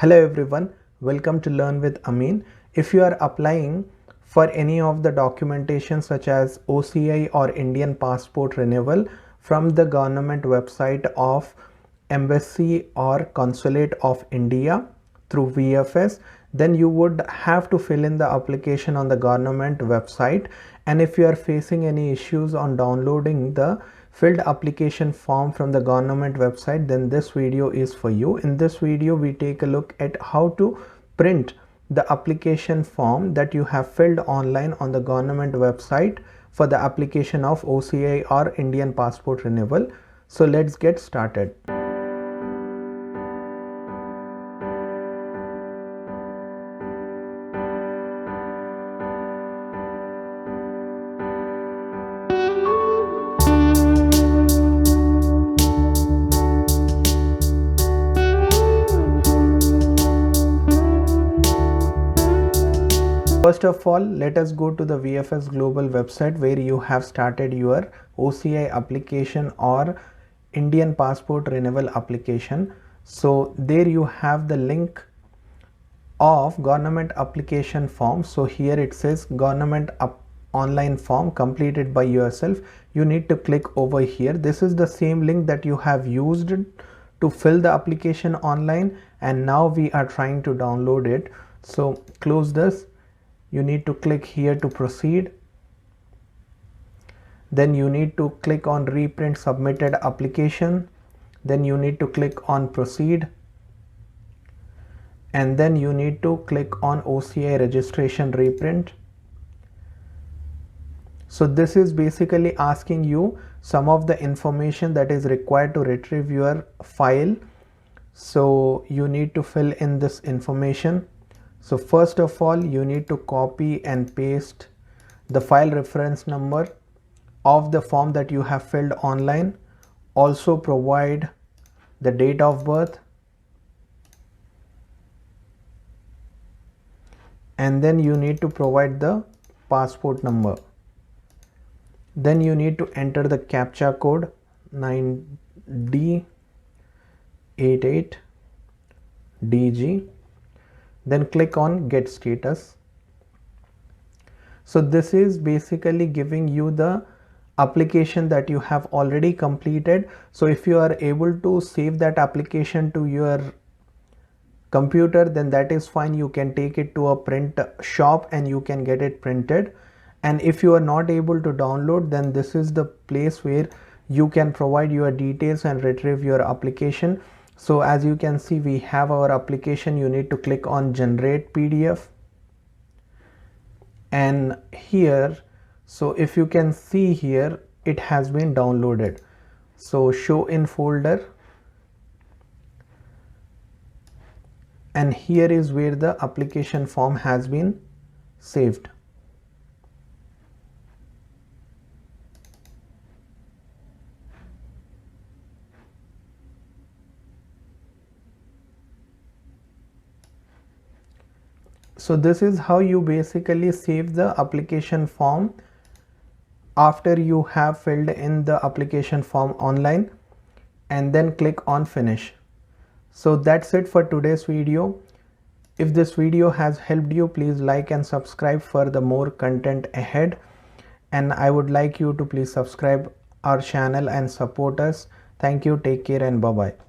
Hello everyone, welcome to Learn with Amin. If you are applying for any of the documentation such as OCI or Indian passport renewal from the government website of Embassy or Consulate of India through VFS, then you would have to fill in the application on the government website. And if you are facing any issues on downloading the filled application form from the government website, then this video is for you. In this video we take a look at how to print the application form that you have filled online on the government website for the application of OCI or Indian passport renewal. So let's get started. First of all, let us go to the VFS Global website where you have started your OCI application or Indian passport renewal application. So there you have the link of government application form. So here it says government online form completed by yourself. You need to click over here. This is the same link that you have used to fill the application online, and now we are trying to download it. So close this. You need to click here to proceed. Then you need to click on reprint submitted application. Then you need to click on proceed. And then you need to click on OCI registration reprint. So this is basically asking you some of the information that is required to retrieve your file. So you need to fill in this information. So first of all, you need to copy and paste the file reference number of the form that you have filled online. Also provide the date of birth. And then you need to provide the passport number. Then you need to enter the CAPTCHA code 9D88DG. Then click on get status. So this is basically giving you the application that you have already completed. So if you are able to save that application to your computer, then that is fine. You can take it to a print shop and you can get it printed. And if you are not able to download, then this is the place where you can provide your details and retrieve your application. So as you can see, we have our application. You need to click on generate PDF. And here, so if you can see here, it has been downloaded. So show in folder. And here is where the application form has been saved. So this is how you basically save the application form after you have filled in the application form online, and then click on finish. So that's it for today's video. If this video has helped you, please like and subscribe for the more content ahead. And I would like you to please subscribe our channel and support us. Thank you. Take care and bye-bye.